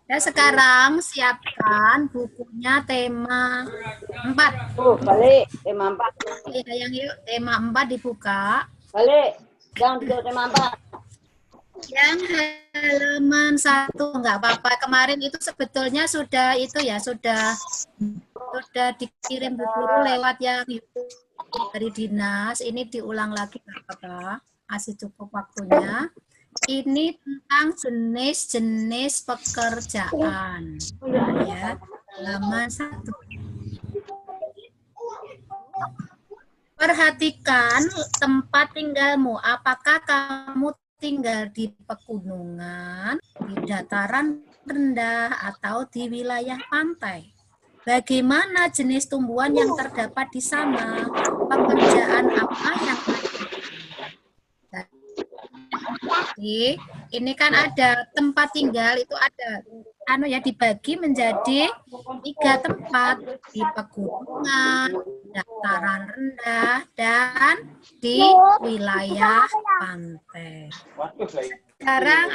Ya, sekarang siapkan bukunya tema 4. Balik tema 4. Ya, yang yuk tema 4 dibuka. Balik. Yang duduk tema 4. Yang halaman 1 enggak apa-apa. Kemarin itu sebetulnya sudah itu ya, sudah dikirim Bu Guru lewat yang dari dinas. Ini diulang lagi enggak apa-apa. Masih cukup waktunya. Ini tentang jenis-jenis pekerjaan. Ya, halaman 1. Perhatikan tempat tinggalmu. Apakah kamu tinggal di pegunungan, di dataran rendah, atau di wilayah pantai? Bagaimana jenis tumbuhan yang terdapat di sana? Pekerjaan apa yang ada? Jadi, ini kan ada tempat tinggal itu ada dibagi menjadi 3 tempat, di pegunungan, dataran rendah, dan di wilayah pantai. Sekarang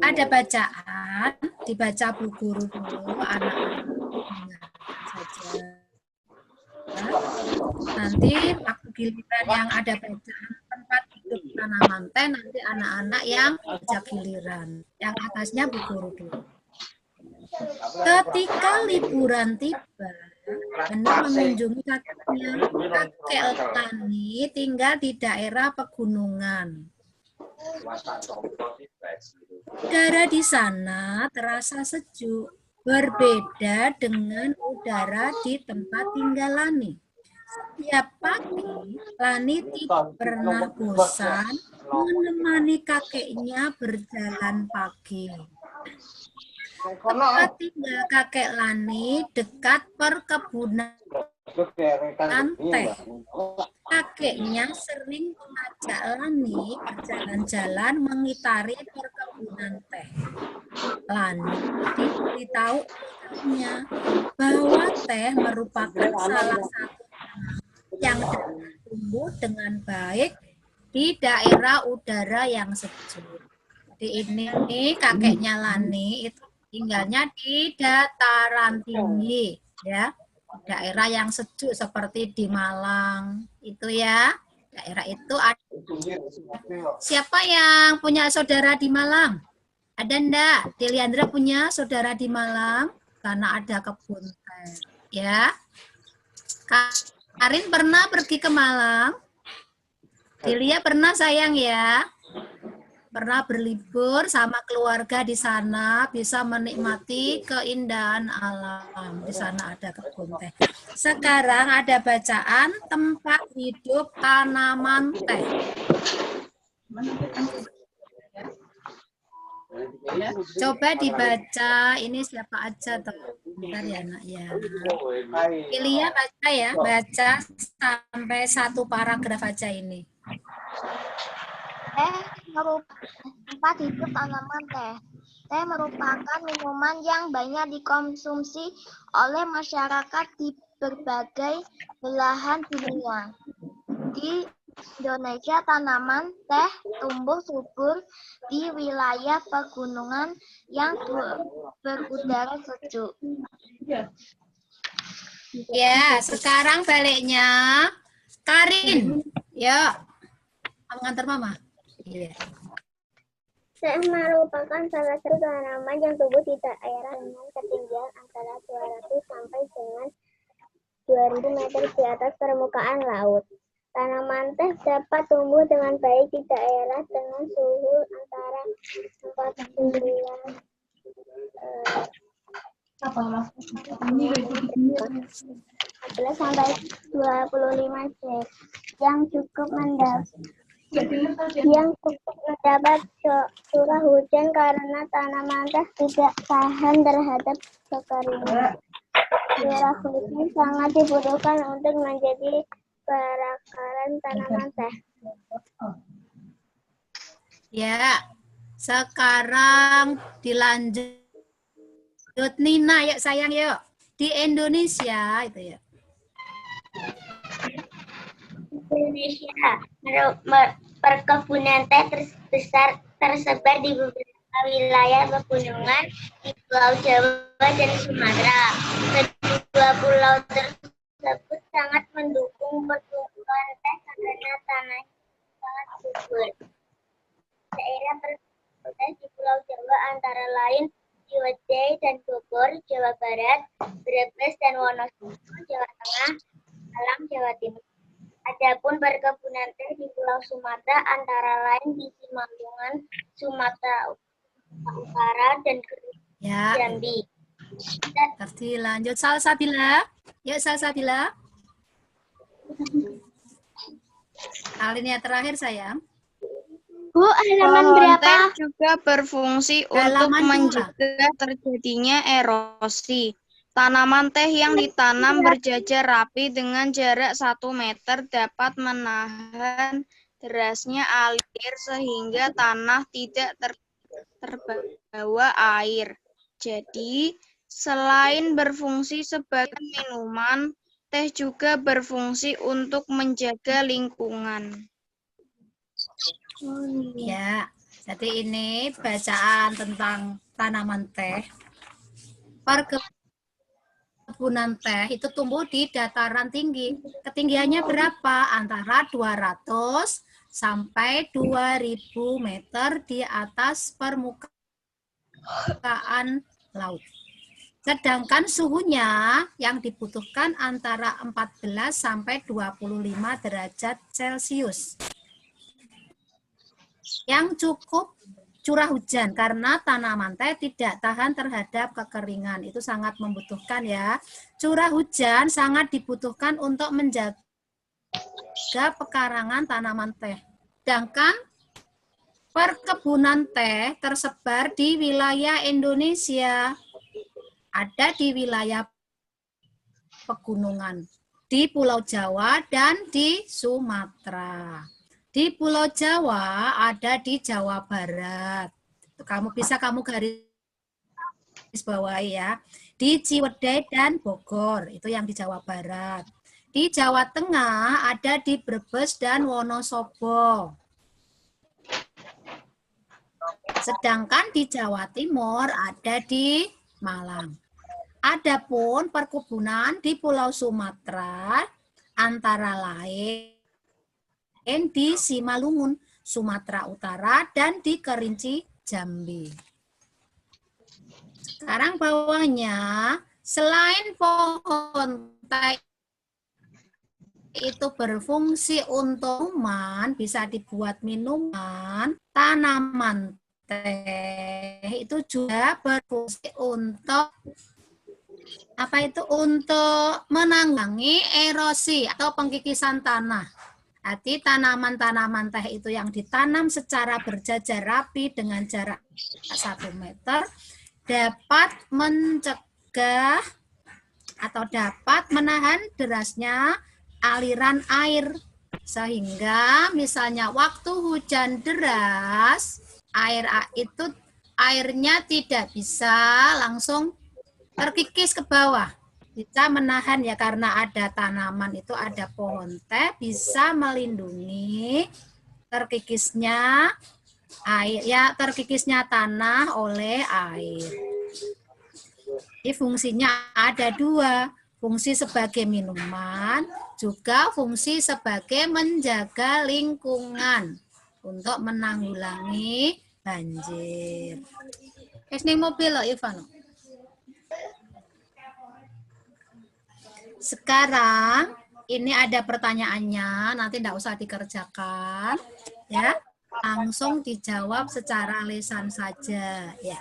ada bacaan, dibaca Bu Guru dulu, anak-anak saja. Nanti waktu giliran yang ada bacaan tempat hidup tanaman teh, nanti anak-anak yang baca giliran. Yang atasnya Bu Guru dulu. Ketika liburan tiba, Benar mengunjungi kakek Tani tinggal di daerah pegunungan. Udara di sana terasa sejuk, berbeda dengan udara di tempat tinggal Lani. Setiap pagi, Lani tidak pernah bosan menemani kakeknya berjalan pagi. Tempat tinggal kakek Lani dekat perkebunan teh. Kakeknya sering mengajak Lani berjalan-jalan mengitari perkebunan teh. Lani diberitahu ayahnya bahwa teh merupakan salah satu yang dapat tumbuh dengan baik di daerah udara yang sejuk. Jadi ini kakeknya Lani itu tinggalnya di dataran tinggi, ya, daerah yang sejuk seperti di Malang itu ya. Daerah itu ada. Siapa yang punya saudara di Malang? Ada enggak? Deliandra punya saudara di Malang karena ada kebun teh, ya. Karin pernah pergi ke Malang? Delia pernah sayang ya? Pernah berlibur sama keluarga di sana, bisa menikmati keindahan alam. Di sana ada kebun teh. Sekarang ada bacaan tempat hidup tanaman teh. Coba dibaca, ini siapa aja tuh? Bentar ya nak ya. Ilia baca ya, baca sampai 1 paragraf aja ini. Teh merupakan tempat hidup tanaman teh. Teh merupakan minuman yang banyak dikonsumsi oleh masyarakat di berbagai belahan dunia. Di Indonesia, tanaman teh tumbuh subur di wilayah pegunungan yang berudara sejuk. Ya, sekarang baliknya Karin. Yuk, mengantar mama. Iya. Teh merupakan salah satu tanaman yang tumbuh di daerah dengan ketinggian antara 200 sampai dengan 2000 meter di atas permukaan laut. Tanaman teh dapat tumbuh dengan baik di daerah dengan suhu antara 14 sampai 25 C yang cukup mendapat curah hujan karena tanaman teh tidak tahan terhadap kekeringan. Curah hujan sangat dibutuhkan untuk menjadi perakaran tanaman teh. Ya, sekarang dilanjut Nina, yuk sayang yuk. Di Indonesia itu ya. Indonesia, perkebunan teh terbesar tersebar di beberapa wilayah pegunungan di Pulau Jawa dan Sumatera. Kedua pulau tersebut sangat mendukung pertumbuhan teh karena tanah sangat subur. Daerah teh di Pulau Jawa antara lain Ciwidey dan Bogor, Jawa Barat, Brebes dan Wonosobo, Jawa Tengah, Malang, Jawa Timur. Adapun perkebunan teh di Pulau Sumatera antara lain di Simalungun, Sumatera Utara dan Ya, Jambi. ngerti. Lanjut Salsabila. Yuk Salsabila. Alinea terakhir sayang. Bu, halaman Pohon berapa? teh juga berfungsi untuk Halaman 2. mencegah terjadinya erosi. Tanaman teh yang ditanam berjajar rapi dengan jarak 1 meter dapat menahan derasnya air sehingga tanah tidak terbawa air. Jadi, selain berfungsi sebagai minuman, teh juga berfungsi untuk menjaga lingkungan. Ya, jadi ini bacaan tentang tanaman teh. Perkebunan teh itu tumbuh di dataran tinggi. Ketinggiannya berapa? Antara 200 sampai 2000 meter di atas permukaan laut. Sedangkan suhunya yang dibutuhkan antara 14 sampai 25 derajat Celcius. Yang cukup curah hujan karena tanaman teh tidak tahan terhadap kekeringan. Itu sangat membutuhkan ya. Curah hujan sangat dibutuhkan untuk menjaga pekarangan tanaman teh. Sedangkan perkebunan teh tersebar di wilayah Indonesia. Ada di wilayah pegunungan, di Pulau Jawa dan di Sumatera. Di Pulau Jawa ada di Jawa Barat. Kamu garis bawahi ya. Di Ciwidey dan Bogor, itu yang di Jawa Barat. Di Jawa Tengah ada di Brebes dan Wonosobo. Sedangkan di Jawa Timur ada di Malang. Adapun perkebunan di Pulau Sumatera antara lain di Simalungun, Sumatera Utara, dan di Kerinci, Jambi. Sekarang bawahnya, selain pohon teh itu berfungsi untuk minuman, bisa dibuat minuman, tanaman teh itu juga berfungsi untuk untuk menanggulangi erosi atau pengkikisan tanah. Jadi tanaman-tanaman teh itu yang ditanam secara berjajar rapi dengan jarak 1 meter dapat mencegah atau dapat menahan derasnya aliran air. Sehingga misalnya waktu hujan deras, airnya tidak bisa langsung terkikis ke bawah. Bisa menahan ya karena ada tanaman itu, ada pohon teh bisa melindungi terkikisnya air ya, terkikisnya tanah oleh air. Jadi fungsinya ada 2, fungsi sebagai minuman, juga fungsi sebagai menjaga lingkungan untuk menanggulangi banjir. Ini mobil loh Ivan. Sekarang ini ada pertanyaannya, nanti tidak usah dikerjakan, ya, langsung dijawab secara lisan saja, ya.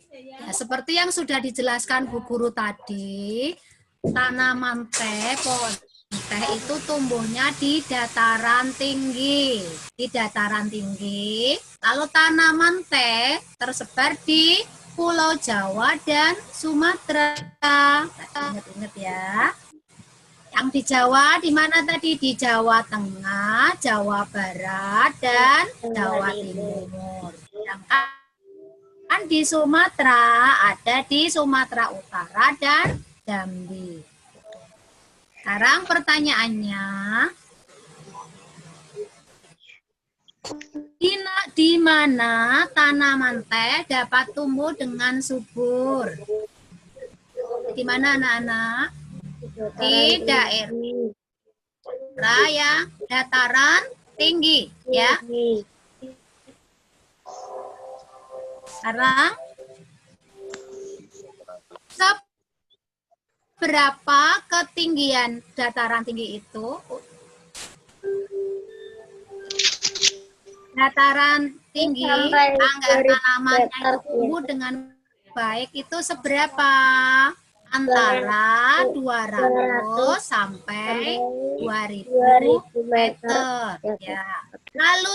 Ya, seperti yang sudah dijelaskan Bu Guru tadi, tanaman teh, pohon teh itu tumbuhnya di dataran tinggi, Lalu tanaman teh tersebar di Pulau Jawa dan Sumatera. Ingat-ingat ya. Yang di Jawa di mana tadi? Di Jawa Tengah, Jawa Barat, dan Jawa Timur. Sedangkan di Sumatera ada di Sumatera Utara dan Jambi. Sekarang pertanyaannya, di mana tanaman teh dapat tumbuh dengan subur? Di mana anak-anak? Di daerah yang dataran tinggi, ya. Sekarang, seberapa ketinggian dataran tinggi itu? Dataran tinggi Sampai agar 2000 tanamannya itu meter, tumbuh dengan baik itu seberapa? Antara 200 sampai 2000 meter. Ya. Lalu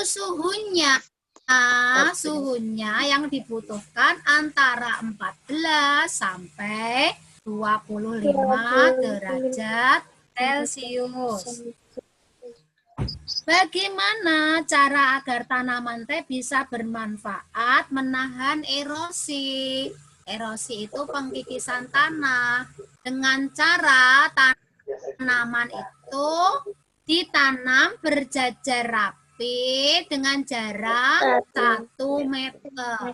suhunya yang dibutuhkan antara 14 sampai 25 derajat Celcius. Bagaimana cara agar tanaman teh bisa bermanfaat menahan erosi? Erosi itu pengkikisan tanah. Dengan cara tanaman itu ditanam berjajar rapi dengan jarak 1 meter.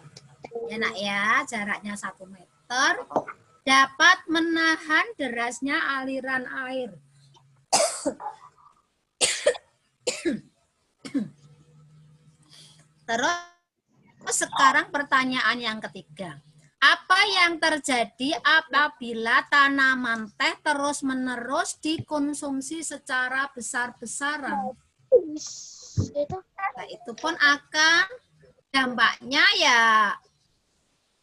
Enak ya, jaraknya 1 meter. Dapat menahan derasnya aliran air. Terus sekarang pertanyaan yang ketiga. Apa yang terjadi apabila tanaman teh terus-menerus dikonsumsi secara besar-besaran? Nah, itu pun akan dampaknya ya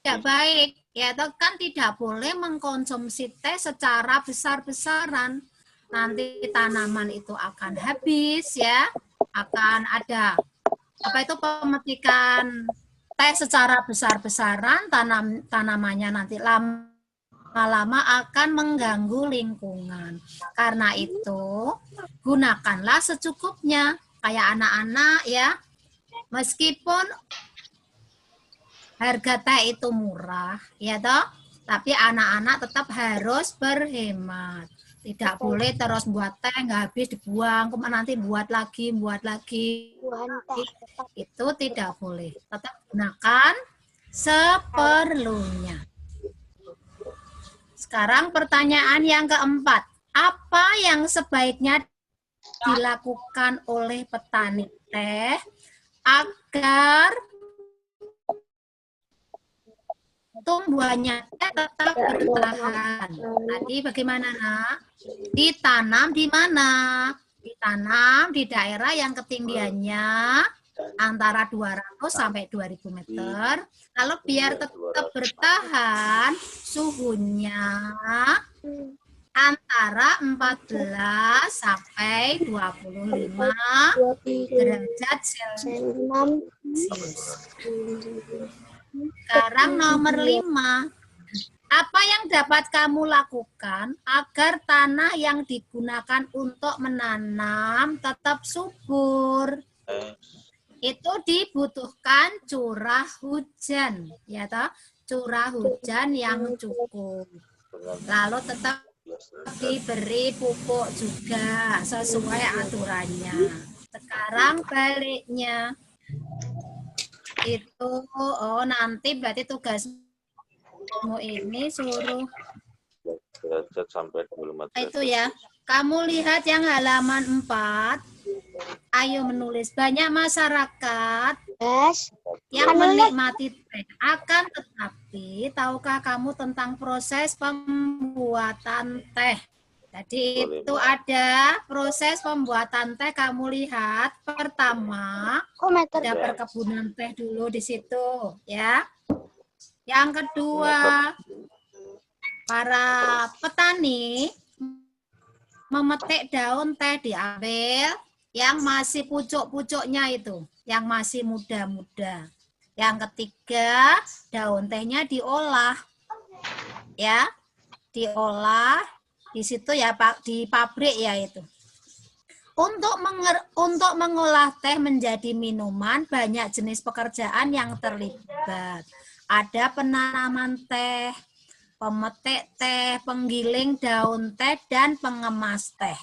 tidak baik. Ya, kan tidak boleh mengkonsumsi teh secara besar-besaran. Nanti tanaman itu akan habis ya. Akan ada pemetikan teh secara besar-besaran, tanamannya nanti lama-lama akan mengganggu lingkungan. Karena itu, gunakanlah secukupnya. Kayak anak-anak ya, meskipun harga teh itu murah, ya toh, tapi anak-anak tetap harus berhemat. Tidak boleh terus buat teh nggak habis dibuang, nanti buat lagi. Itu tidak boleh. Tetap gunakan seperlunya. Sekarang pertanyaan yang keempat. Apa yang sebaiknya dilakukan oleh petani teh agar tumbuhannya tetap bertahan? Tadi bagaimana, Nak? Ditanam di mana? Ditanam di daerah yang ketinggiannya antara 200 sampai 2000 meter. Lalu biar tetap bertahan, suhunya antara 14 sampai 25 derajat Celcius. Sekarang nomor 5. Apa yang dapat kamu lakukan agar tanah yang digunakan untuk menanam tetap subur? Itu dibutuhkan curah hujan, ya toh? Curah hujan yang cukup. Lalu tetap diberi pupuk juga sesuai aturannya. Sekarang baliknya. Itu nanti berarti tugasmu ini suruh sampai 25 itu ya. Kamu lihat yang halaman 4. Ayo menulis. Banyak masyarakat yang menikmati teh. Akan tetapi, tahukah kamu tentang proses pembuatan teh? Jadi itu ada proses pembuatan teh. Kamu lihat pertama ada perkebunan teh dulu di situ, ya. Yang kedua, para petani memetik daun teh, diambil yang masih pucuk-pucuknya itu, yang masih muda-muda. Yang ketiga, daun tehnya diolah, ya, diolah di situ ya Pak, di pabrik ya itu. Untuk mengolah teh menjadi minuman, banyak jenis pekerjaan yang terlibat. Ada penanaman teh, pemetik teh, penggiling daun teh, dan pengemas teh.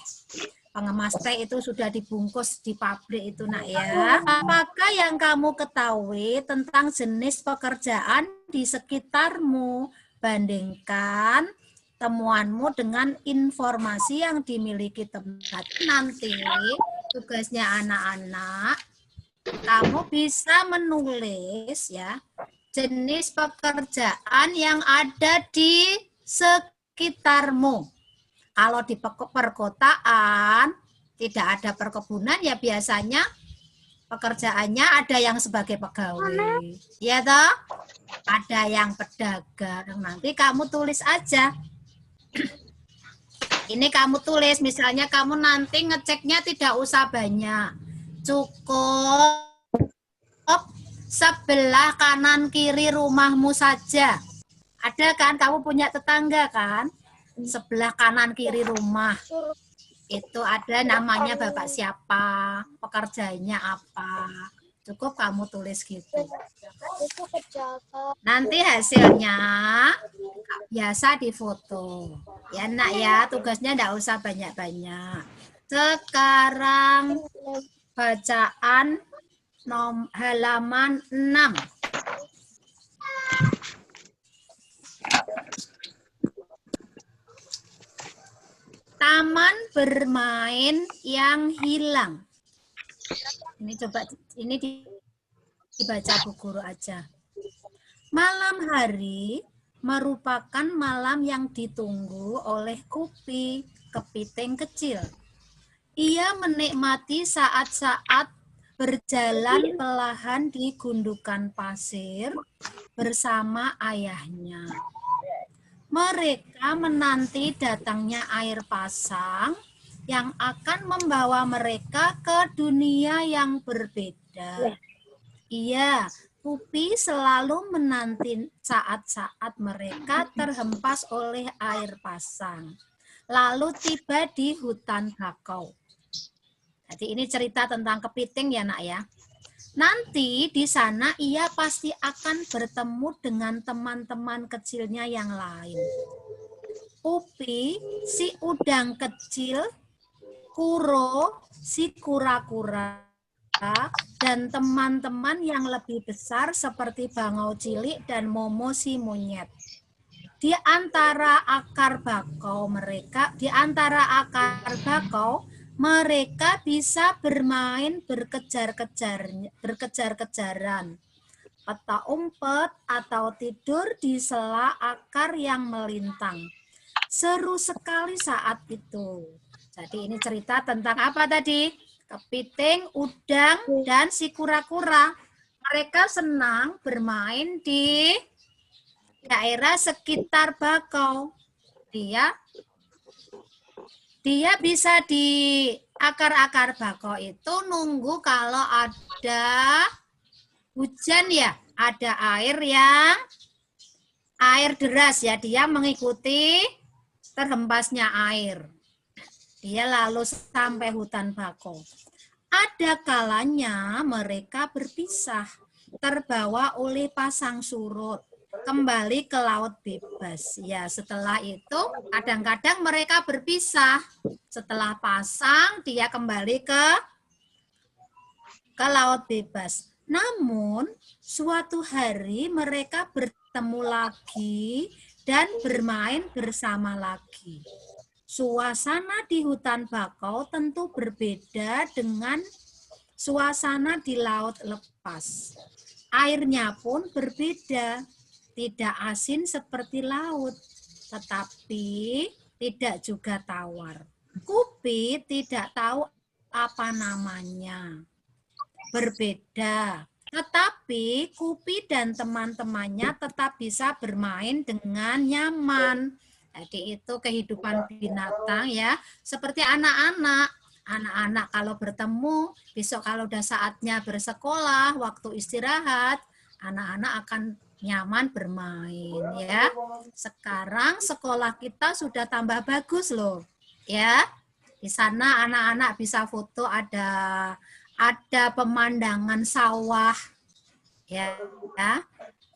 pengemas teh itu sudah dibungkus di pabrik itu nak ya. Apakah yang kamu ketahui tentang jenis pekerjaan di sekitarmu? Bandingkan temuanmu dengan informasi yang dimiliki tempat. Nanti tugasnya anak-anak, kamu bisa menulis ya jenis pekerjaan yang ada di sekitarmu. Kalau di perkotaan tidak ada perkebunan ya biasanya pekerjaannya ada yang sebagai pegawai. Ya toh? Ada yang pedagang. Nanti kamu tulis aja. Ini kamu tulis misalnya kamu nanti ngeceknya tidak usah banyak. Cukup sebelah kanan kiri rumahmu saja. Ada kan kamu punya tetangga kan? Sebelah kanan kiri rumah itu ada namanya bapak siapa, pekerjaannya apa, cukup kamu tulis gitu. Nanti hasilnya biasa difoto ya nak ya, tugasnya enggak usah banyak-banyak. Sekarang bacaan halaman 6. Taman bermain yang hilang. Ini coba ini dibaca Bu Guru aja. Malam hari merupakan malam yang ditunggu oleh Kupi, kepiting kecil. Ia menikmati saat-saat berjalan perlahan di gundukan pasir bersama ayahnya. Mereka menanti datangnya air pasang yang akan membawa mereka ke dunia yang berbeda. Iya, Kupi selalu menanti saat-saat mereka terhempas oleh air pasang, lalu tiba di hutan bakau. Jadi ini cerita tentang kepiting ya nak ya. Nanti di sana ia pasti akan bertemu dengan teman-teman kecilnya yang lain. Upi, si udang kecil, Kuro, si kura-kura, dan teman-teman yang lebih besar seperti bangau cilik dan Momo si monyet. Di antara akar bakau mereka bisa bermain berkejar-kejaran, peta umpet atau tidur di sela akar yang melintang. Seru sekali saat itu. Jadi ini cerita tentang apa tadi? Kepiting, udang, dan si kura-kura. Mereka senang bermain di daerah sekitar bakau. Dia bisa di akar-akar bakau itu nunggu kalau ada hujan ya, ada air deras ya, dia mengikuti terhempasnya air. Dia lalu sampai hutan bakau. Ada kalanya mereka berpisah, terbawa oleh pasang surut. Kembali ke laut bebas. Ya, setelah itu kadang-kadang mereka berpisah. Setelah pasang, dia kembali ke laut bebas. Namun, suatu hari mereka bertemu lagi dan bermain bersama lagi. Suasana di hutan bakau tentu berbeda dengan suasana di laut lepas. Airnya pun berbeda. Tidak asin seperti laut, tetapi tidak juga tawar. Kupi tidak tahu apa namanya. Berbeda. Tetapi Kupi dan teman-temannya tetap bisa bermain dengan nyaman. Jadi itu kehidupan binatang ya. Seperti anak-anak. Anak-anak kalau bertemu, besok kalau udah saatnya bersekolah, waktu istirahat, anak-anak akan nyaman bermain ya. Sekarang sekolah kita sudah tambah bagus loh ya. Di sana anak-anak bisa foto, ada pemandangan sawah ya.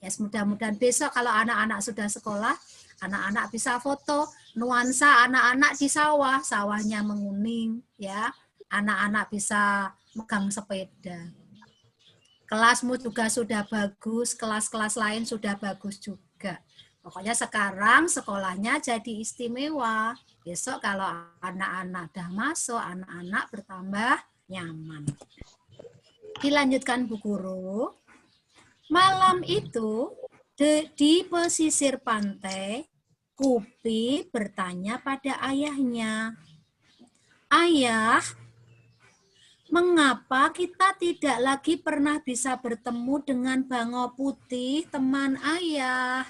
Ya mudah-mudahan besok kalau anak-anak sudah sekolah, anak-anak bisa foto nuansa anak-anak di sawah, sawahnya menguning, ya. Anak-anak bisa megang sepeda. Kelasmu juga sudah bagus, kelas-kelas lain sudah bagus juga. Pokoknya sekarang sekolahnya jadi istimewa. Besok kalau anak-anak dah masuk, anak-anak bertambah nyaman. Dilanjutkan Bu Guru. Malam itu di pesisir pantai, Kupi bertanya pada ayahnya, "Ayah, mengapa kita tidak lagi pernah bisa bertemu dengan Bango Putih, teman ayah?"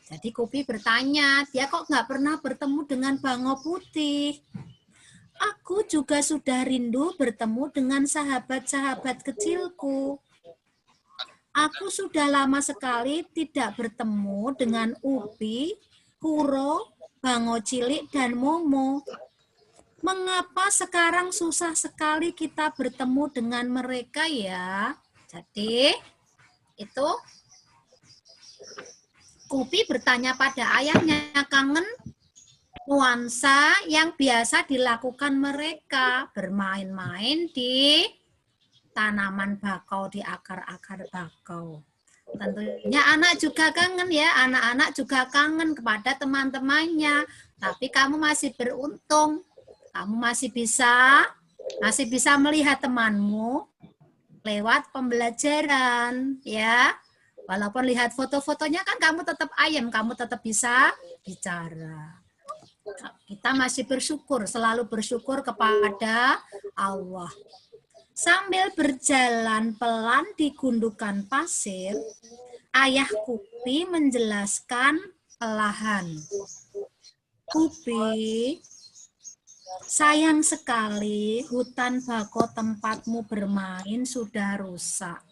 Jadi Kupi bertanya, dia kok nggak pernah bertemu dengan Bango Putih? "Aku juga sudah rindu bertemu dengan sahabat-sahabat kecilku. Aku sudah lama sekali tidak bertemu dengan Upi, Kuro, Bango Cilik, dan Momo. Mengapa sekarang susah sekali kita bertemu dengan mereka ya?" Jadi, itu Kupi bertanya pada ayahnya, kangen nuansa yang biasa dilakukan mereka, bermain-main di tanaman bakau, di akar-akar bakau. Tentunya anak juga kangen ya, anak-anak juga kangen kepada teman-temannya. Tapi kamu masih beruntung, kamu masih bisa melihat temanmu lewat pembelajaran, ya. Walaupun lihat foto-fotonya kan kamu tetap ayam, kamu tetap bisa bicara. Kita masih bersyukur, selalu bersyukur kepada Allah. Sambil berjalan pelan di gundukan pasir, ayah Kupi menjelaskan perlahan. "Kupi, sayang sekali hutan bakau tempatmu bermain sudah rusak."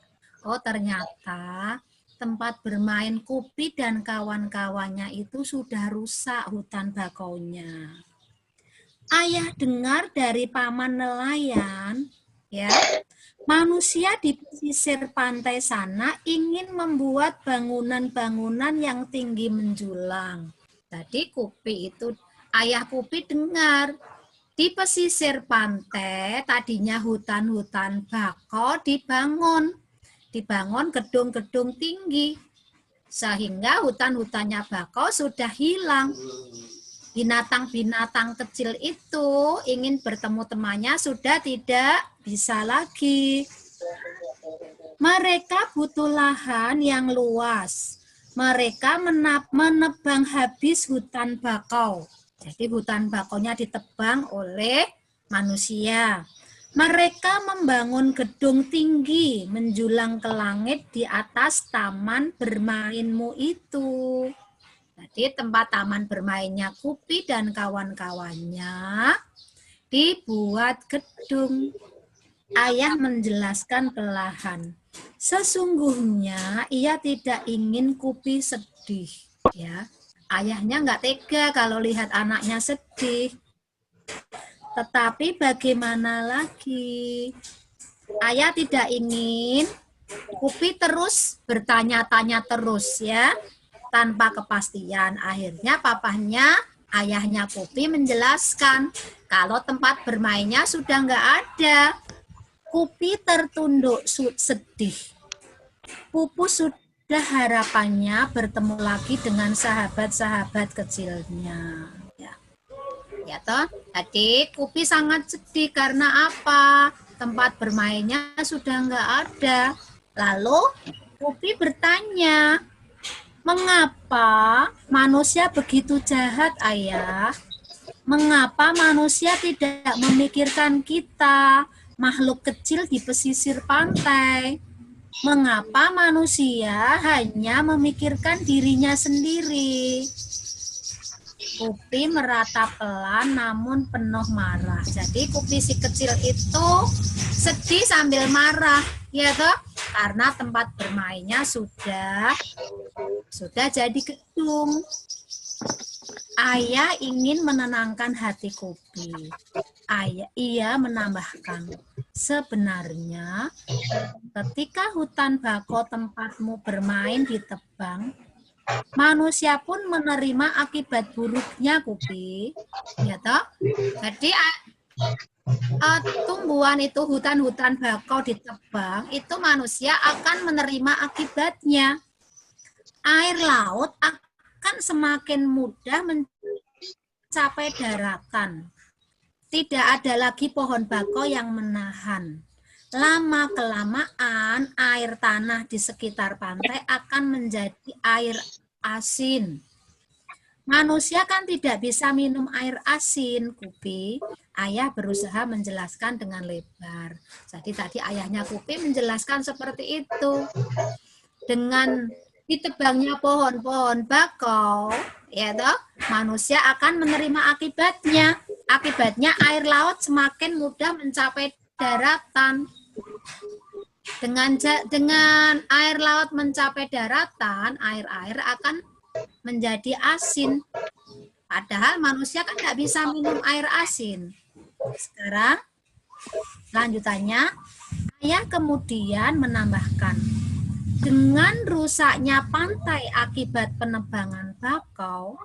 Oh, ternyata tempat bermain Kupi dan kawan-kawannya itu sudah rusak hutan bakaunya. Ayah dengar dari paman nelayan, ya, manusia di pesisir pantai sana ingin membuat bangunan-bangunan yang tinggi menjulang. Jadi Kupi itu, ayah Kupi dengar di pesisir pantai tadinya hutan-hutan bakau dibangun gedung-gedung tinggi, sehingga hutan-hutannya bakau sudah hilang. Binatang-binatang kecil itu ingin bertemu temannya sudah tidak bisa lagi. Mereka butuh lahan yang luas. Mereka menebang habis hutan bakau. Jadi hutan bakaunya ditebang oleh manusia. Mereka membangun gedung tinggi menjulang ke langit di atas taman bermainmu itu. Jadi tempat taman bermainnya Kupi dan kawan-kawannya dibuat gedung. Ayah menjelaskan perlahan. Sesungguhnya ia tidak ingin Kupi sedih. Ya, ayahnya nggak tega kalau lihat anaknya sedih. Tetapi bagaimana lagi? Ayah tidak ingin Kupi terus bertanya-tanya terus ya, tanpa kepastian. Akhirnya papahnya, ayahnya Kupi menjelaskan kalau tempat bermainnya sudah nggak ada. Kupi tertunduk sedih. Pupus sudah harapannya bertemu lagi dengan sahabat-sahabat kecilnya. Ya toh, jadi Kupi sangat sedih karena apa? Tempat bermainnya sudah nggak ada. Lalu Kupi bertanya, "Mengapa manusia begitu jahat, Ayah? Mengapa manusia tidak memikirkan kita, makhluk kecil di pesisir pantai? Mengapa manusia hanya memikirkan dirinya sendiri?" Kupi meratap pelan namun penuh marah. Jadi Kupi si kecil itu sedih sambil marah, ya toh? Karena tempat bermainnya sudah jadi gedung. Ayah ingin menenangkan hati Kupi. Ia menambahkan, "Sebenarnya ketika hutan bakau tempatmu bermain ditebang, manusia pun menerima akibat buruknya, Kupi. Ya toh? Jadi tumbuhan itu, hutan-hutan bakau ditebang, itu manusia akan menerima akibatnya. Air laut akan semakin mudah mencapai daratan. Tidak ada lagi pohon bakau yang menahan. Lama-kelamaan air tanah di sekitar pantai akan menjadi air asin. Manusia kan tidak bisa minum air asin, Kupi. Ayah berusaha menjelaskan dengan lebar. Jadi tadi ayahnya Kupi menjelaskan seperti itu. Dengan ditebangnya pohon-pohon bakau, ya toh, manusia akan menerima akibatnya. Akibatnya air laut semakin mudah mencapai daratan. Dengan air laut mencapai daratan, air-air akan menjadi asin. Padahal manusia kan nggak bisa minum air asin. Sekarang lanjutannya, ayah kemudian menambahkan, dengan rusaknya pantai akibat penebangan bakau,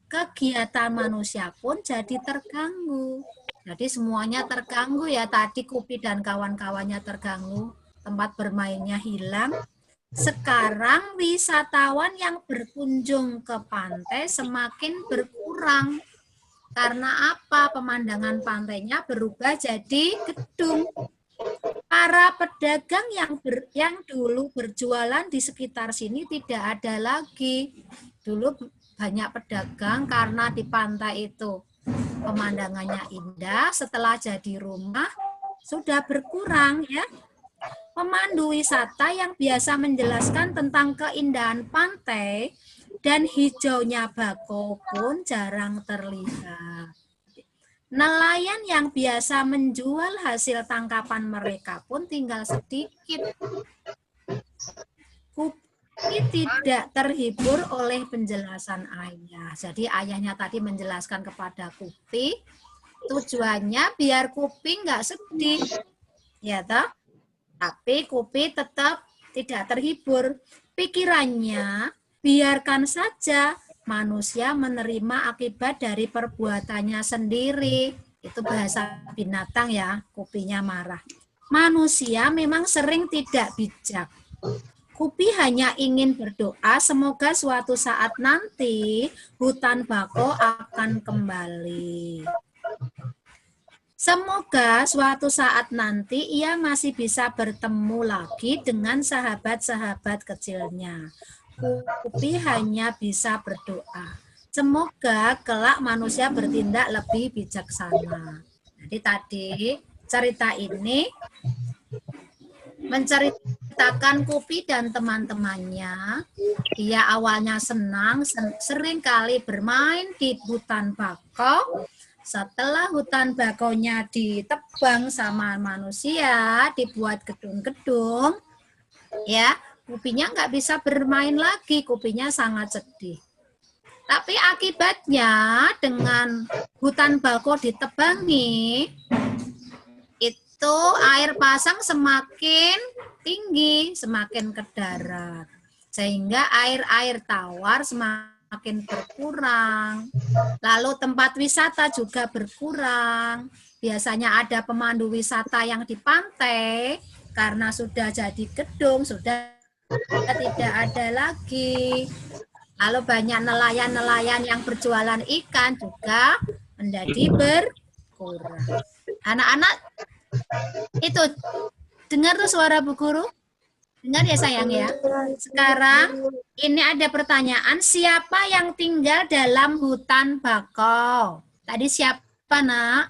kegiatan manusia pun jadi terganggu. Jadi semuanya terganggu ya, tadi Kupi dan kawan-kawannya terganggu, tempat bermainnya hilang. Sekarang wisatawan yang berkunjung ke pantai semakin berkurang. Karena apa? Pemandangan pantainya berubah jadi gedung. Para pedagang yang dulu berjualan di sekitar sini tidak ada lagi. Dulu banyak pedagang karena di pantai itu pemandangannya indah, setelah jadi rumah sudah berkurang ya. Pemandu wisata yang biasa menjelaskan tentang keindahan pantai dan hijaunya bakau pun jarang terlihat. Nelayan yang biasa menjual hasil tangkapan mereka pun tinggal sedikit. Kupi tidak terhibur oleh penjelasan ayah. Jadi ayahnya tadi menjelaskan kepada Kupi, tujuannya biar Kupi nggak sedih, ya toh? Tapi Kupi tetap tidak terhibur. Pikirannya, biarkan saja manusia menerima akibat dari perbuatannya sendiri. Itu bahasa binatang ya, Kupinya marah. Manusia memang sering tidak bijak. Kupi hanya ingin berdoa semoga suatu saat nanti hutan bakau akan kembali. Semoga suatu saat nanti ia masih bisa bertemu lagi dengan sahabat-sahabat kecilnya. Kupi hanya bisa berdoa. Semoga kelak manusia bertindak lebih bijaksana. Jadi tadi cerita ini menceritakan Kupi dan teman-temannya. Dia awalnya senang, sering kali bermain di hutan bakau. Setelah hutan bakaunya ditebang sama manusia, dibuat gedung-gedung, ya, Kupinya nggak bisa bermain lagi, Kupinya sangat sedih. Tapi akibatnya dengan hutan bakau ditebangi, itu air pasang semakin tinggi, semakin ke darat. Sehingga air-air tawar semakin berkurang. Lalu tempat wisata juga berkurang. Biasanya ada pemandu wisata yang di pantai, karena sudah jadi gedung, sudah tidak ada lagi. Lalu banyak nelayan-nelayan yang berjualan ikan juga menjadi berkurang. Anak-anak itu dengar tuh suara Bu Guru? Dengar ya sayang ya. Sekarang ini ada pertanyaan, siapa yang tinggal dalam hutan bakau? Tadi siapa, Nak?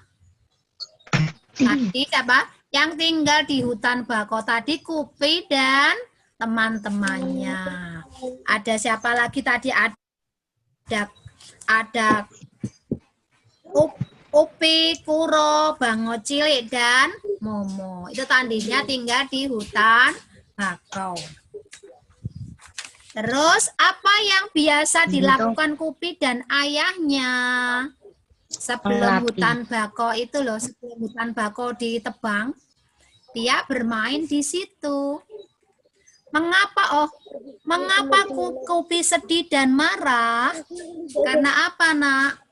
Tadi siapa? Yang tinggal di hutan bakau tadi Kupi dan teman-temannya. Ada siapa lagi tadi? Ada Upi, Kuro, Bango Cilik, dan Momo. Itu tadinya tinggal di hutan bakau. Terus apa yang biasa dilakukan Kupi dan ayahnya sebelum hutan bakau itu loh, sebelum hutan bakau ditebang, dia bermain di situ. Mengapa Kupi sedih dan marah? Karena apa, Nak?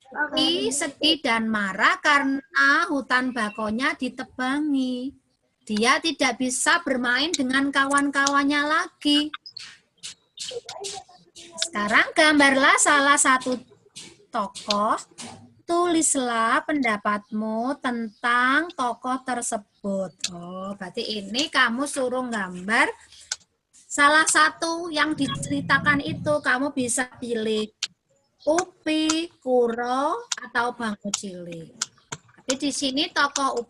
Kupi sedih dan marah karena hutan bakonya ditebangi. Dia tidak bisa bermain dengan kawan-kawannya lagi. Sekarang gambarlah salah satu tokoh. Tulislah pendapatmu tentang tokoh tersebut. Oh, berarti ini kamu suruh gambar salah satu yang diceritakan itu. Kamu bisa pilih Upi, Kuro, atau Bango Cilik. Tapi di sini tokoh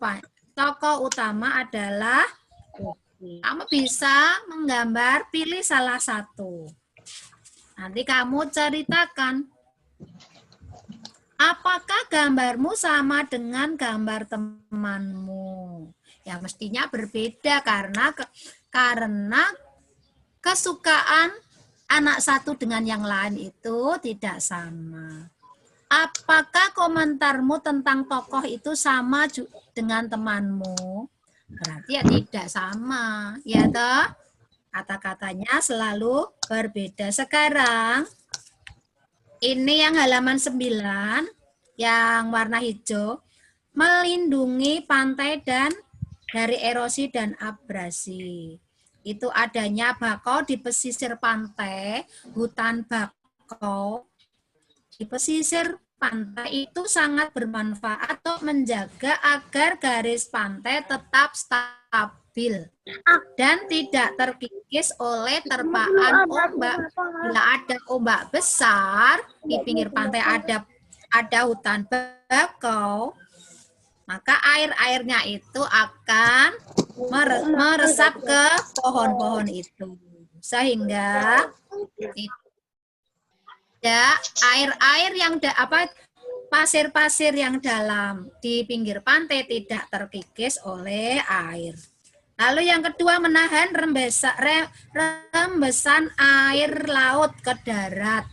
utama adalah Upi. Kamu bisa menggambar, pilih salah satu. Nanti kamu ceritakan. Apakah gambarmu sama dengan gambar temanmu? Ya mestinya berbeda karena kesukaan anak satu dengan yang lain itu tidak sama. Apakah komentarmu tentang tokoh itu sama dengan temanmu? Berarti ya tidak sama, ya toh? Kata-katanya selalu berbeda. Sekarang ini yang halaman 9, yang warna hijau, melindungi pantai dari erosi dan abrasi. Itu adanya bakau di pesisir pantai, hutan bakau. Di pesisir pantai itu sangat bermanfaat untuk menjaga agar garis pantai tetap stabil dan tidak terkikis oleh terpaan ombak. Bila ada ombak besar, di pinggir pantai ada hutan bakau, maka air-airnya itu akan meresap ke pohon-pohon itu. Sehingga air-air yang pasir-pasir yang dalam di pinggir pantai tidak terkikis oleh air. Lalu yang kedua, menahan rembesan air laut ke darat.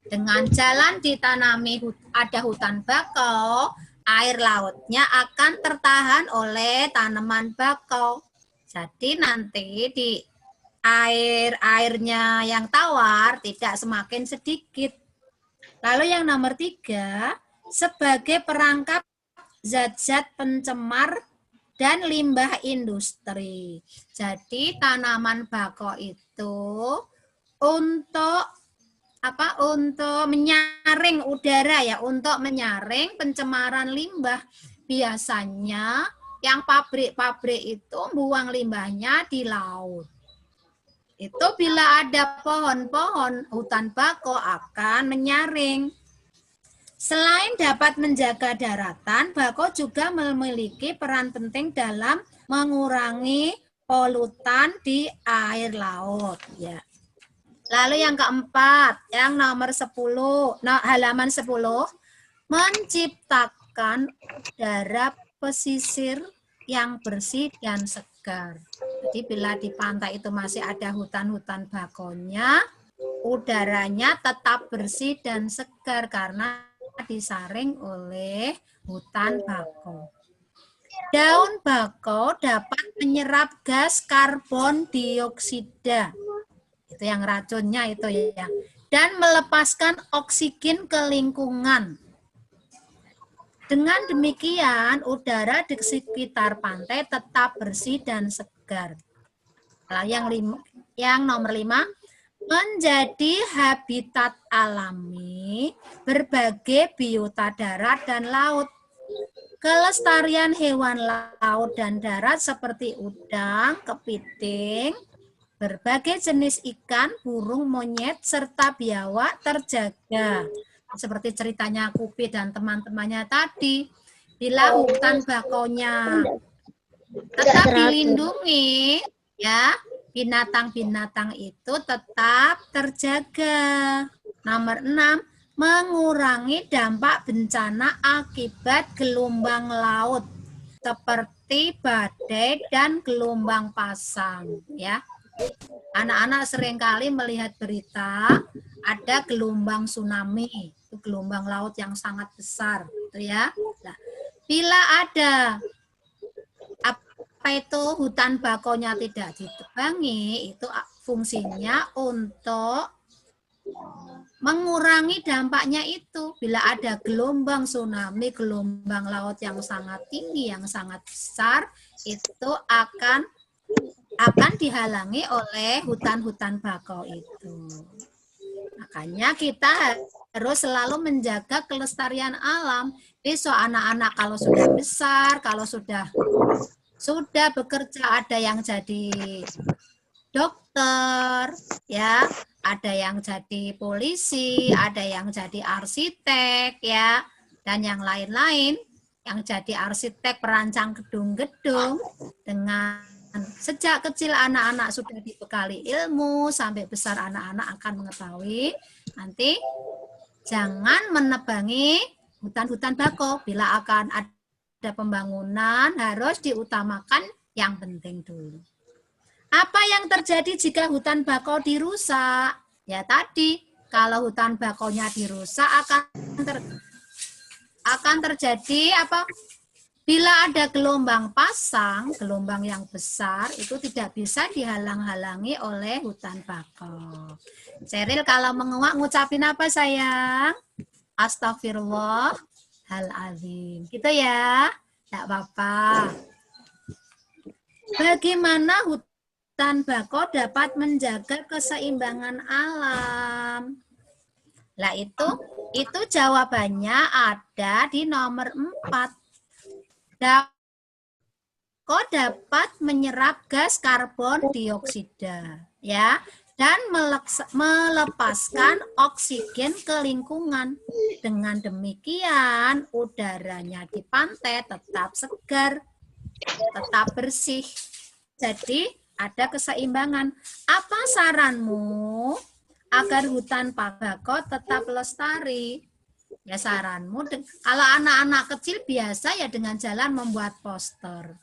Dengan jalan ditanami ada hutan bakau, air lautnya akan tertahan oleh tanaman bakau. Jadi nanti di airnya yang tawar tidak semakin sedikit. Lalu yang nomor 3, sebagai perangkap zat-zat pencemar dan limbah industri. Jadi tanaman bakau itu untuk menyaring udara ya, untuk menyaring pencemaran limbah. Biasanya yang pabrik-pabrik itu buang limbahnya di laut. Itu bila ada pohon-pohon, hutan bakau akan menyaring. Selain dapat menjaga daratan, bakau juga memiliki peran penting dalam mengurangi polutan di air laut. Ya. Lalu yang keempat, yang nomor 10, halaman 10, menciptakan udara pesisir yang bersih dan segar. Jadi bila di pantai itu masih ada hutan-hutan bakonya, udaranya tetap bersih dan segar karena disaring oleh hutan bakau. Daun bakau dapat menyerap gas karbon dioksida. Itu yang racunnya itu ya. Dan melepaskan oksigen ke lingkungan. Dengan demikian, udara di sekitar pantai tetap bersih dan segar. Nah, yang nomor 5, menjadi habitat alami berbagai biota darat dan laut. Kelestarian hewan laut dan darat seperti udang, kepiting, berbagai jenis ikan, burung, monyet, serta biawak terjaga. Seperti ceritanya Kupi dan teman-temannya tadi. Bila hutan bakaunya tetap dilindungi, ya, binatang-binatang itu tetap terjaga. Nomor 6, mengurangi dampak bencana akibat gelombang laut seperti badai dan gelombang pasang, ya. Anak-anak seringkali melihat berita ada gelombang tsunami, itu gelombang laut yang sangat besar, gitu ya. Nah, bila ada Kenapa itu hutan bakonya tidak ditebangi? Itu fungsinya untuk mengurangi dampaknya itu. Bila ada gelombang tsunami, gelombang laut yang sangat tinggi, yang sangat besar, itu akan dihalangi oleh hutan-hutan bakau itu. Makanya kita harus selalu menjaga kelestarian alam. Besok anak-anak kalau sudah besar, kalau sudah bekerja, ada yang jadi dokter, ya, ada yang jadi polisi, ada yang jadi arsitek, ya, dan yang lain-lain, yang jadi arsitek perancang gedung-gedung. Dengan sejak kecil anak-anak sudah dibekali ilmu, sampai besar anak-anak akan mengetahui nanti jangan menebangi hutan-hutan bakau. Bila akan ada pembangunan harus diutamakan yang penting dulu. Apa yang terjadi jika hutan bakau dirusak? Ya tadi, kalau hutan bakaunya dirusak akan terjadi apa? Bila ada gelombang pasang, gelombang yang besar, itu tidak bisa dihalang-halangi oleh hutan bakau. Ceril kalau menguak ngucapin apa sayang? Astagfirullahaladzim. Gitu ya? Tidak apa-apa. Bagaimana hutan bakau dapat menjaga keseimbangan alam? Lah itu jawabannya ada di nomor 4. Bakau dapat menyerap gas karbon dioksida, ya, dan melepaskan oksigen ke lingkungan. Dengan demikian, udaranya di pantai tetap segar, tetap bersih. Jadi, ada keseimbangan. Apa saranmu agar hutan bakau tetap lestari? Ya saranmu, kalau anak-anak kecil biasa ya dengan jalan membuat poster.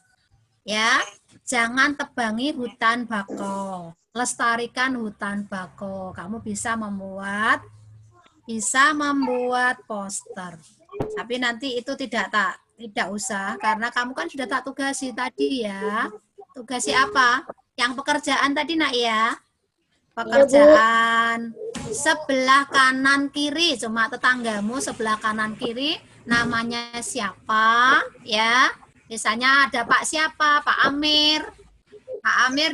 Ya, jangan tebangi hutan bakau, lestarikan hutan bakau. Kamu bisa membuat poster. Tapi nanti itu tidak usah karena kamu kan sudah tak tugasi tadi ya. Tugasi apa? Yang pekerjaan tadi nak ya. Pekerjaan sebelah kanan kiri, cuma tetanggamu sebelah kanan kiri namanya siapa ya, misalnya ada Pak siapa, Pak Amir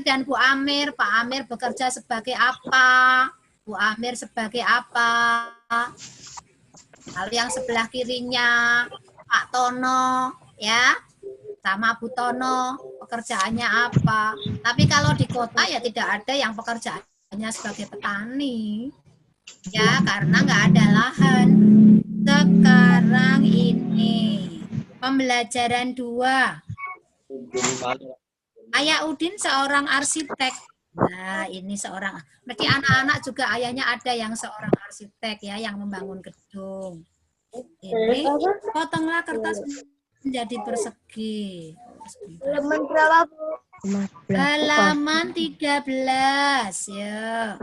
dan Bu Amir. Pak Amir bekerja sebagai apa, Bu Amir sebagai apa. Lalu yang sebelah kirinya Pak Tono ya, sama Bu Tono pekerjaannya apa. Tapi kalau di kota ya tidak ada yang pekerjaan hanya sebagai petani, ya, karena nggak ada lahan. Sekarang ini pembelajaran 2. Ayah Udin seorang arsitek. Nah, ini seorang, berarti anak-anak juga ayahnya ada yang seorang arsitek ya, yang membangun gedung. Ini potonglah kertas menjadi persegi. Halaman berapa, Bu? Halaman 13 ya.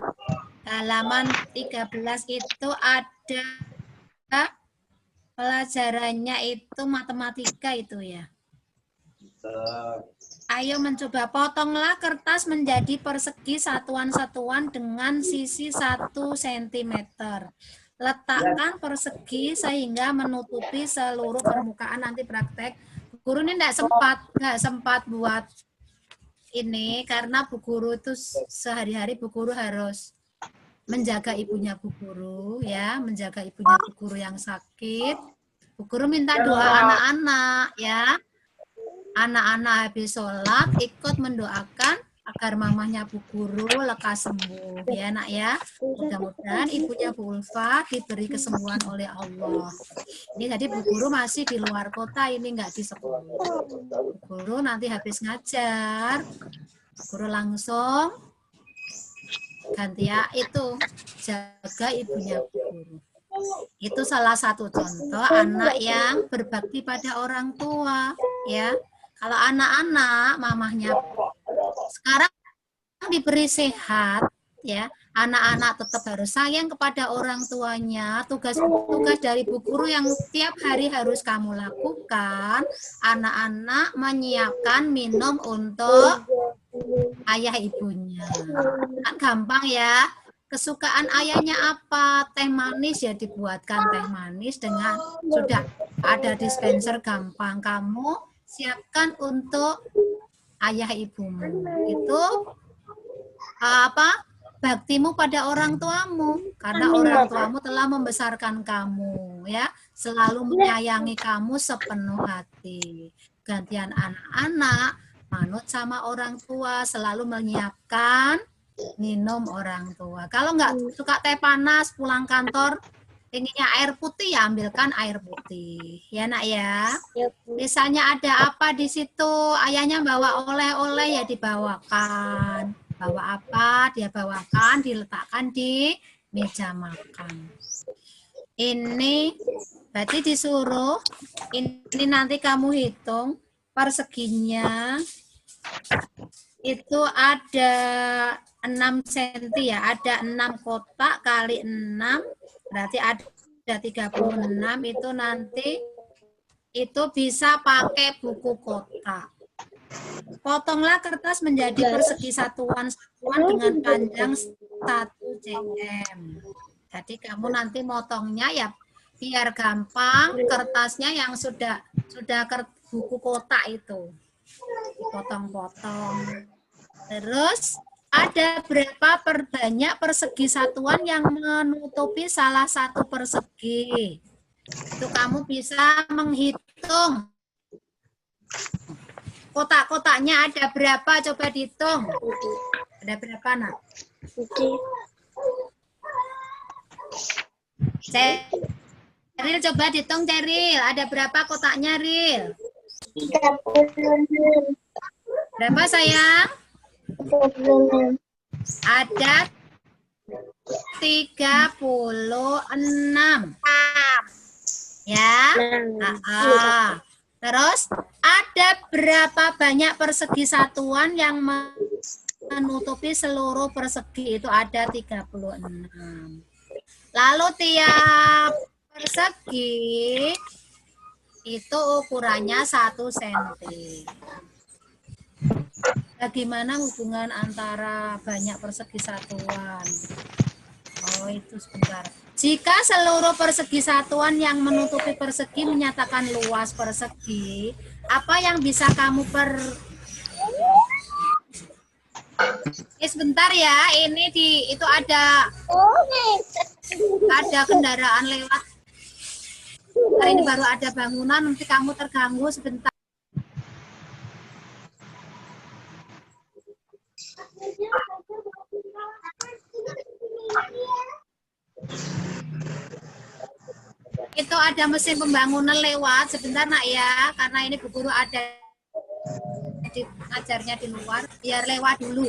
Halaman 13 itu ada pelajarannya itu matematika itu ya. Ayo mencoba potonglah kertas menjadi persegi satuan-satuan dengan sisi 1 cm. Letakkan persegi sehingga menutupi seluruh permukaan. Nanti praktek. Guru ini nggak sempat buat ini karena Bu Guru itu sehari-hari Bu Guru harus menjaga ibunya Bu Guru ya, menjaga ibunya Bu Guru yang sakit. Bu Guru minta doa anak-anak ya. Anak-anak habis sholat ikut mendoakan agar mamahnya Bu Guru lekas sembuh ya nak ya. Mudah-mudahan ibunya Bu Ulfa diberi kesembuhan oleh Allah. Ini tadi Bu Guru masih di luar kota, ini nggak di sekolah. Bu Guru nanti habis ngajar, Bu Guru langsung ganti ya itu jaga ibunya Bu Guru. Itu salah satu contoh anak yang berbakti pada orang tua ya. Kalau anak-anak mamahnya sekarang diberi sehat ya, Anak-anak tetap harus sayang kepada orang tuanya. Tugas-tugas dari Bu Guru yang tiap hari harus kamu lakukan, anak-anak menyiapkan minum untuk ayah ibunya. Kan gampang ya. Kesukaan ayahnya apa? Teh manis ya, dibuatkan teh manis dengan sudah ada dispenser, gampang. Kamu siapkan untuk ayah ibumu. Itu apa? Baktimu pada orang tuamu, karena orang tuamu telah membesarkan kamu, ya, selalu menyayangi kamu sepenuh hati. Gantian anak-anak manut sama orang tua, selalu menyiapkan minum orang tua. Kalau nggak suka teh panas, pulang kantor inginnya air putih, ya ambilkan air putih, ya nak ya. Misalnya ada apa di situ, ayahnya bawa oleh-oleh, ya dibawakan. Bawa apa, dia bawakan, diletakkan di meja makan. Ini berarti disuruh, ini nanti kamu hitung perseginya itu ada 6 cm ya, ada 6 kotak kali 6, berarti ada 36, itu nanti itu bisa pakai buku kotak. Potonglah kertas menjadi persegi satuan-satuan dengan panjang 1 cm. Jadi kamu nanti motongnya ya biar gampang, kertasnya yang sudah buku kotak itu dipotong-potong. Terus ada berapa banyak persegi satuan yang menutupi salah satu persegi. Itu kamu bisa menghitung. Kotak-kotaknya ada berapa? Coba dihitung. Ada berapa, nak? Ceril, coba dihitung, Ceril. Ada berapa kotaknya, Ril? 36. Berapa, sayang? 36. Ada 36. Ya. Terus ada berapa banyak persegi satuan yang menutupi seluruh persegi? Itu ada 36. Lalu tiap persegi itu ukurannya 1 cm. Bagaimana hubungan antara banyak persegi satuan? Oh, itu sebentar. Jika seluruh persegi satuan yang menutupi persegi menyatakan luas persegi, apa yang bisa kamu sebentar ya, ini itu ada kendaraan lewat. Ini baru ada bangunan, nanti kamu terganggu sebentar. Itu ada mesin pembangunan lewat, sebentar nak ya, karena ini Bu Guru ada ajarnya di luar, biar lewat dulu.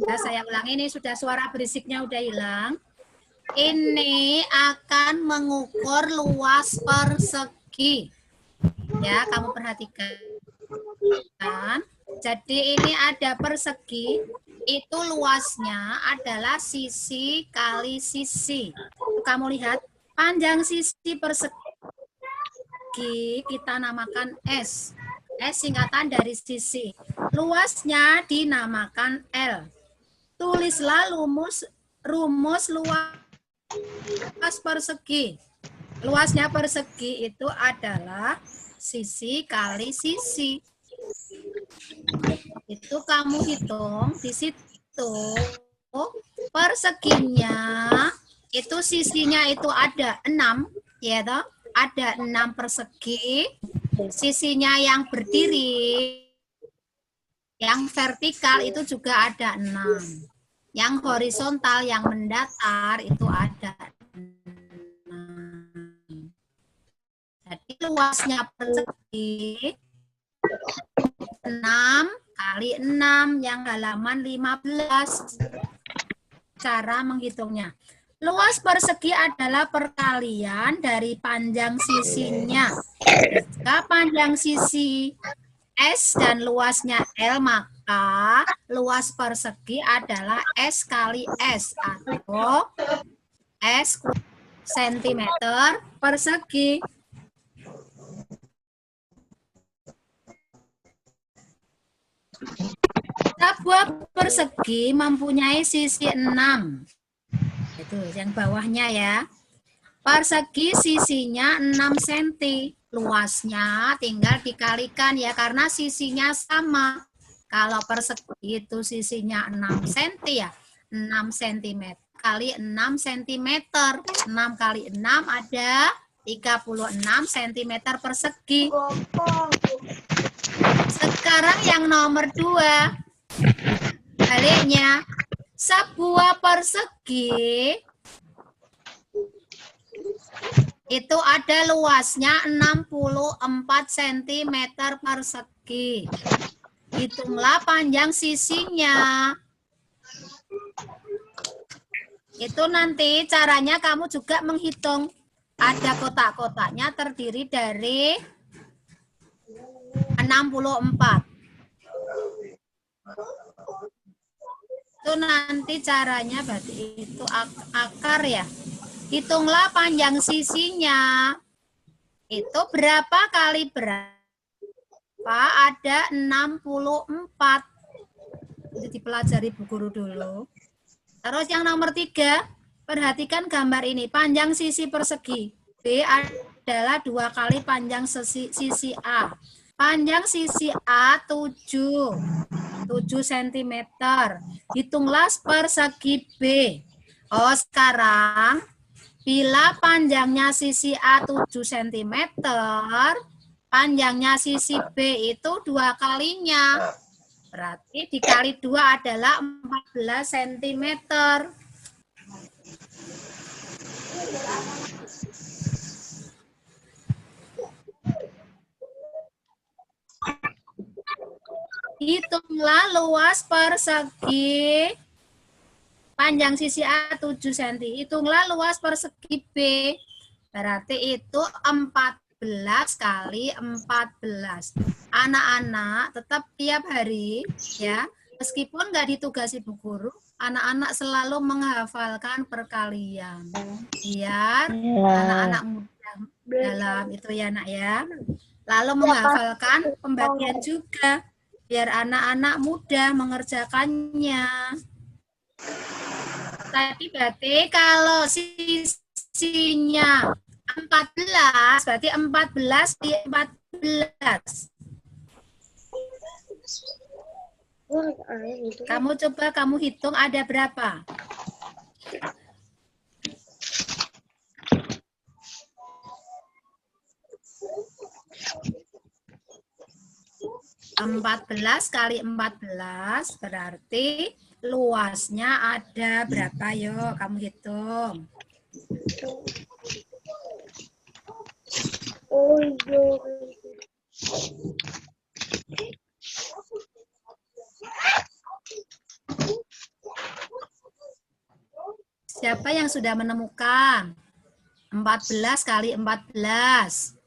Ya, saya ulangi, ini sudah suara berisiknya udah hilang. Ini akan mengukur luas persegi. Ya, kamu perhatikan. Jadi ini ada persegi, itu luasnya adalah sisi kali sisi. Kamu lihat, panjang sisi persegi kita namakan S. S singkatan dari sisi. Luasnya dinamakan L. Tulislah rumus luas persegi. Luasnya persegi itu adalah sisi kali sisi. Itu kamu hitung di situ. Perseginya itu sisinya itu ada 6, ya toh? Ada 6 persegi. Sisinya yang berdiri, yang vertikal itu juga ada 6. Yang horizontal, yang mendatar itu ada 6. Jadi luasnya persegi 6 kali 6 yang halaman 15. Cara menghitungnya. Luas persegi adalah perkalian dari panjang sisinya. Jika panjang sisi S dan luasnya L, maka luas persegi adalah S kali S atau S cm persegi. Sebuah persegi mempunyai sisi 6. Itu yang bawahnya ya. Persegi sisinya 6 cm. Luasnya tinggal dikalikan ya karena sisinya sama. Kalau persegi itu sisinya 6 cm ya. 6 cm kali 6 cm. 6 kali 6 ada 36 cm persegi. Sekarang yang nomor 2. Baliknya, sebuah persegi itu ada luasnya 64 cm persegi. Hitunglah panjang sisinya. Itu nanti caranya kamu juga menghitung. Ada kotak-kotaknya terdiri dari 64. Itu nanti caranya berarti itu akar ya. Hitunglah panjang sisinya. Itu berapa kali berapa? Ada 64. Itu dipelajari Bu Guru dulu. Terus yang nomor 3, perhatikan gambar ini. Panjang sisi persegi. B adalah 2 kali panjang sisi A. Panjang sisi A 7 cm. Hitunglah persegi B. Oh, sekarang bila panjangnya sisi A 7 cm, panjangnya sisi B itu 2 kalinya. Berarti dikali 2 adalah 14 cm. Hitunglah luas persegi panjang sisi A 7 cm. Hitunglah luas persegi B. Berarti itu 14 kali 14. Anak-anak tetap tiap hari ya, meskipun nggak ditugasi Bu Guru, anak-anak selalu menghafalkan perkalian. Biar anak-anak mudah dalam itu ya nak ya. Lalu menghafalkan pembagian juga. Biar anak-anak mudah mengerjakannya. Tapi berarti kalau sisinya 14, berarti 14 di 14. Kamu coba kamu hitung ada berapa? 14 kali 14 berarti luasnya ada berapa? Yuk kamu hitung. Siapa yang sudah menemukan? 14 kali 14.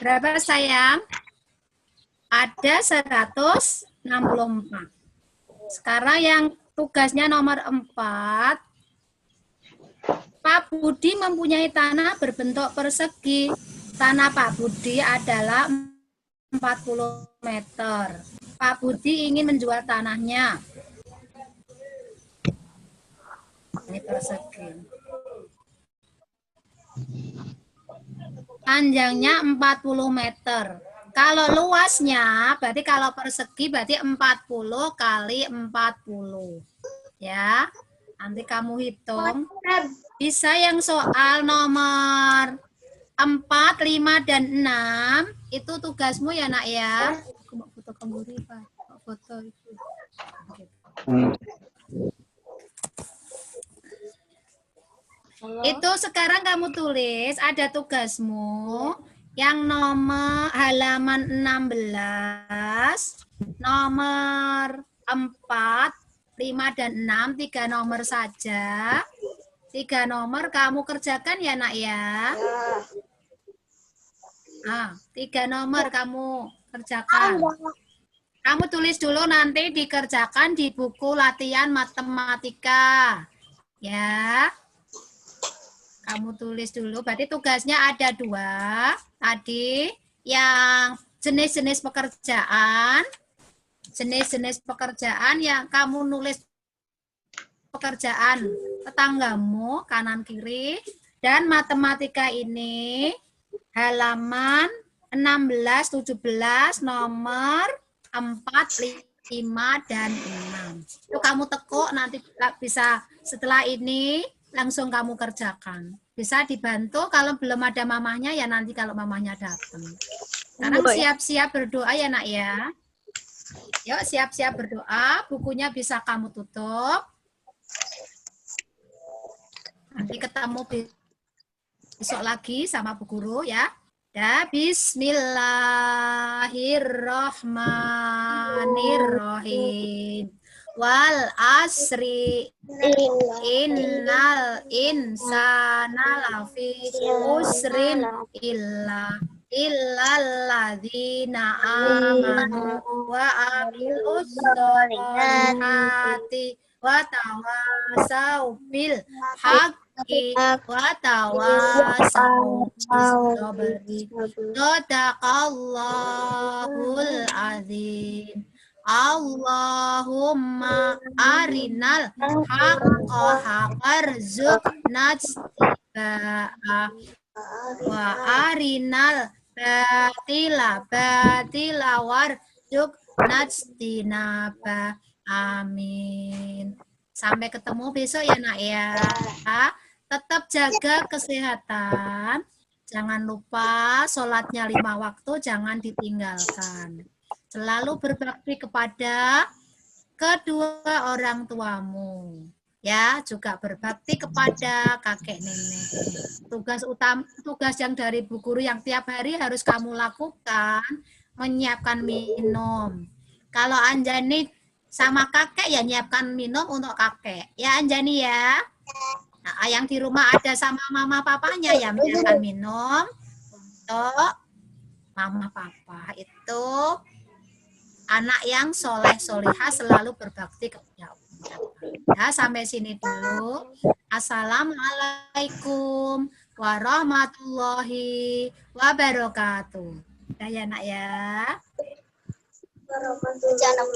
Berapa sayang? Ada 164. Sekarang yang tugasnya nomor 4. Pak Budi mempunyai tanah berbentuk persegi. Tanah Pak Budi adalah 40 meter. Pak Budi ingin menjual tanahnya. Ini persegi. Panjangnya 40 meter. Kalau luasnya, berarti kalau persegi berarti 40 kali 40. Ya, nanti kamu hitung. Bisa yang soal nomor 4, 5, dan 6. Itu tugasmu ya nak ya. Aku mau foto kembali Pak. Foto itu. Itu sekarang kamu tulis, ada tugasmu yang nomor halaman 16, nomor 4, 5, dan 6, 3 nomor saja. 3 nomor kamu kerjakan ya nak ya. 3 nomor kamu kerjakan. Kamu tulis dulu nanti dikerjakan di buku latihan matematika. Ya. Kamu tulis dulu, berarti tugasnya ada 2. Tadi yang jenis-jenis pekerjaan. Jenis-jenis pekerjaan yang kamu nulis pekerjaan tetanggamu kanan kiri. Dan matematika ini halaman 16, 17, nomor 4, 5, dan 6. Itu kamu tekuk nanti bisa setelah ini langsung kamu kerjakan. Bisa dibantu kalau belum ada mamahnya ya nanti kalau mamahnya datang. Sekarang siap-siap berdoa ya nak ya. Yuk siap-siap berdoa. Bukunya bisa kamu tutup. Nanti ketemu besok lagi sama Bu Guru ya. Ya, bismillahirrahmanirrahim. Wal asri innal insana lafi usrin illalladzina amanu wa amilus solihati wa tawasau bil haqqi wa tawasau bis sabri. Sadaqallahul azim. Allahumma arinal haqqa haqqarzuqna ittiba'ah wa arinal batila warzuqna ijtinabah. Amin. Sampai ketemu besok ya nak ya. Tetap jaga kesehatan. Jangan lupa sholatnya 5 waktu jangan ditinggalkan. Selalu berbakti kepada kedua orang tuamu. Ya, juga berbakti kepada kakek nenek. Tugas yang dari Bu Guru yang tiap hari harus kamu lakukan, menyiapkan minum. Kalau Anjani sama kakek ya nyiapkan minum untuk kakek. Ya Anjani ya. Nah, yang di rumah ada sama mama papanya ya menyiapkan minum untuk mama papa. Itu anak yang soleh solihah selalu berbakti kepada Allah. Ya, sampai sini dulu. Assalamualaikum warahmatullahi wabarakatuh. Ya nak ya. Jangan